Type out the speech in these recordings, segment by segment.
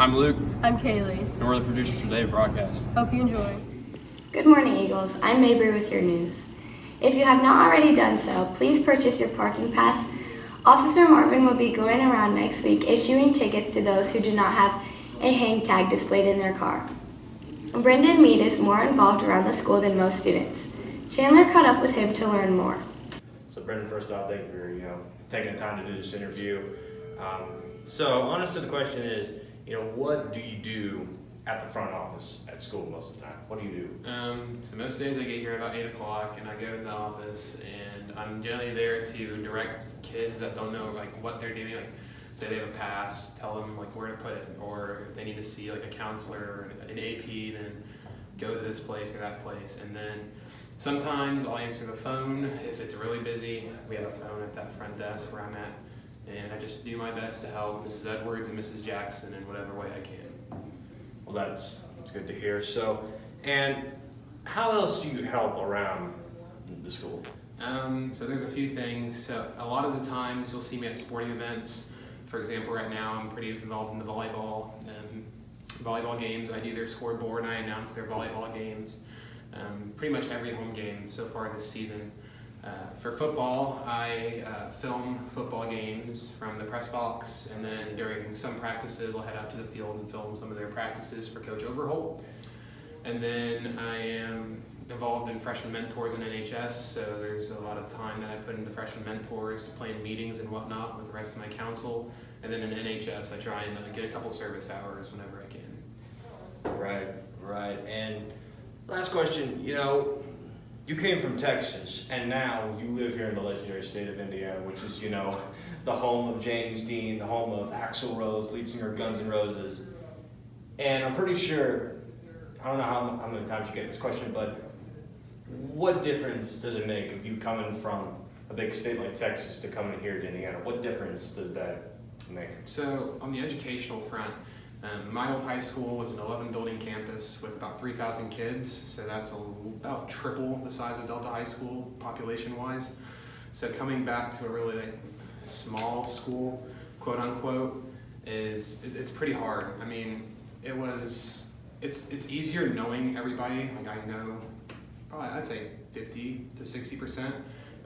I'm Luke, I'm Kaylee. and we're the producers for today's broadcast. Hope you enjoy. Good morning, Eagles. I'm Mabry with your news. If you have not already done so, please purchase your parking pass. Officer Marvin will be going around next week issuing tickets to those who do not have a hang tag displayed in their car. Brendan Mead is more involved around the school than most students. Chandler caught up with him to learn more. So Brendan, first off, thank you for taking the time to do this interview. So honestly, the question is, what do you do at the front office at school most of the time? What do you do? So most days I get here about 8 o'clock and I go in the office and I'm generally there to direct kids that don't know what they're doing. Say they have a pass, tell them where to put it, or if they need to see a counselor or an AP, then go to this place or that place. And then sometimes I'll answer the phone if it's really busy. We have a phone at that front desk where I'm at, and I just do my best to help Mrs. Edwards and Mrs. Jackson in whatever way I can. Well, that's good to hear. So, and how else do you help around the school? So there's a few things. So a lot of the times you'll see me at sporting events. For example, right now I'm pretty involved in the volleyball games. I do their scoreboard and I announce their volleyball games. Pretty much every home game so far this season. For football, I film football games from the press box, and then during some practices I'll head out to the field and film some of their practices for Coach Overholt. And then I am involved in freshman mentors in NHS, so there's a lot of time that I put into freshman mentors to plan meetings and whatnot with the rest of my council. And then in NHS I try and get a couple service hours whenever I can. Right. And last question, you came from Texas, and now you live here in the legendary state of Indiana, which is, the home of James Dean, the home of Axl Rose, lead singer of Guns N' Roses. And I'm pretty sure, I don't know how many times you get this question, but what difference does it make of you coming from a big state like Texas to coming here to Indiana? What difference does that make? So on the educational front, my old high school was an 11-building campus with about 3,000 kids, so that's about triple the size of Delta High School population-wise. So coming back to a really small school, quote unquote, it's pretty hard. I mean, it's easier knowing everybody. I know probably I'd say 50 to 60%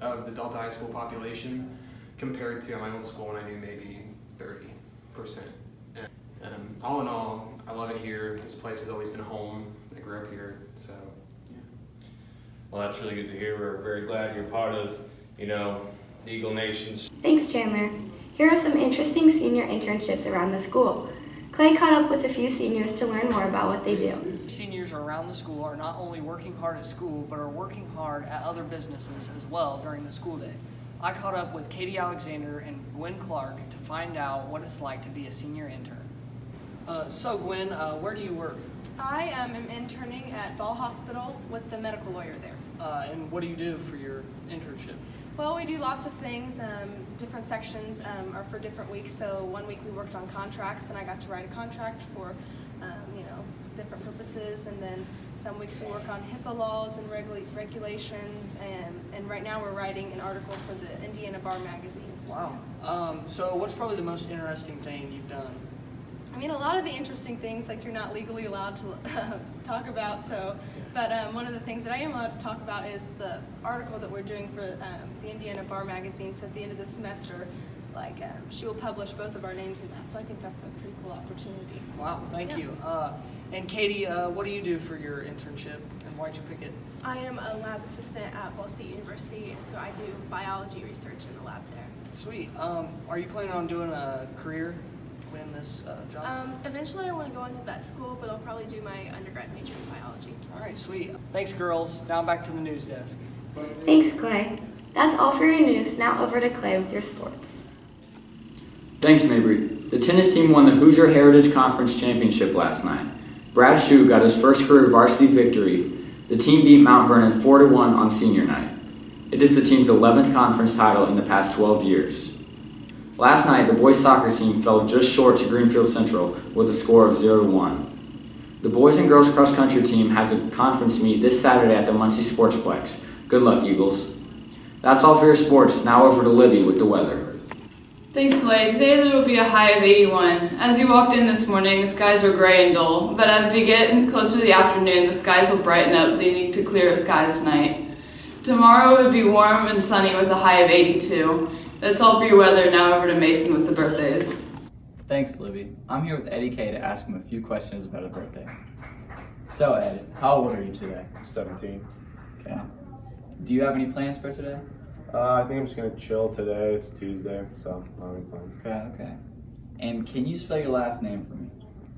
of the Delta High School population, compared to my old school when I knew maybe 30%. All in all, I love it here. This place has always been home. I grew up here, so yeah. Well, that's really good to hear. We're very glad you're part of, the Eagle Nation. Thanks, Chandler. Here are some interesting senior internships around the school. Clay caught up with a few seniors to learn more about what they do. Seniors around the school are not only working hard at school, but are working hard at other businesses as well during the school day. I caught up with Katie Alexander and Gwen Clark to find out what it's like to be a senior intern. So Gwen, where do you work? I am interning at Ball Hospital with the medical lawyer there. And what do you do for your internship? Well, we do lots of things. Different sections are for different weeks. So one week we worked on contracts, and I got to write a contract for, different purposes. And then some weeks we work on HIPAA laws and regulations. And right now we're writing an article for the Indiana Bar Magazine. Wow. So what's probably the most interesting thing you've done? I mean, a lot of the interesting things, you're not legally allowed to talk about, but one of the things that I am allowed to talk about is the article that we're doing for the Indiana Bar Magazine. So at the end of the semester, she will publish both of our names in that. So I think that's a pretty cool opportunity. Wow, thank you. And Katie, what do you do for your internship, and why'd you pick it? I am a lab assistant at Ball State University, and so I do biology research in the lab there. Sweet. Are you planning on doing a career in this job? Eventually I want to go into vet school, but I'll probably do my undergrad major in biology. All right, sweet. Thanks, girls. Now back to the news desk. Thanks, Clay. That's all for your news. Now over to Clay with your sports. Thanks, Mabry. The tennis team won the Hoosier Heritage Conference Championship last night. Brad Shue got his first career varsity victory. The team beat Mount Vernon 4-1 on senior night. It is the team's 11th conference title in the past 12 years. Last night, the boys soccer team fell just short to Greenfield Central with a score of 0-1. The boys and girls cross country team has a conference meet this Saturday at the Muncie Sportsplex. Good luck, Eagles. That's all for your sports. Now over to Libby with the weather. Thanks, Clay. Today there will be a high of 81. As you walked in this morning, the skies were gray and dull, but as we get closer to the afternoon, the skies will brighten up, leading to clearer skies tonight. Tomorrow it will be warm and sunny with a high of 82. That's all for your weather. Now over to Mason with the birthdays. Thanks, Libby. I'm here with Eddie K to ask him a few questions about his birthday. So, Ed, how old are you today? 17. Okay. Do you have any plans for today? I think I'm just gonna chill today. It's Tuesday, so I don't have any plans. Okay. And can you spell your last name for me?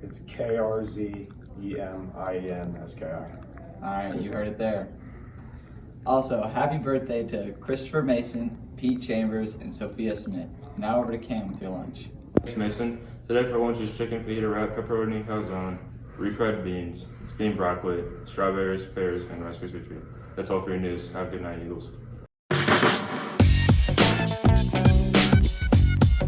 It's KRZEMINSKI. Alright, you heard it there. Also, happy birthday to Christopher Mason, Pete Chambers, and Sophia Smith. Now over to Cam with your lunch. Thanks, Mason. Today for lunch is chicken fajita wrap, pepperoni calzone, refried beans, steamed broccoli, strawberries, pears, and Rice Krispie treat. That's all for your news. Have a good night, Eagles.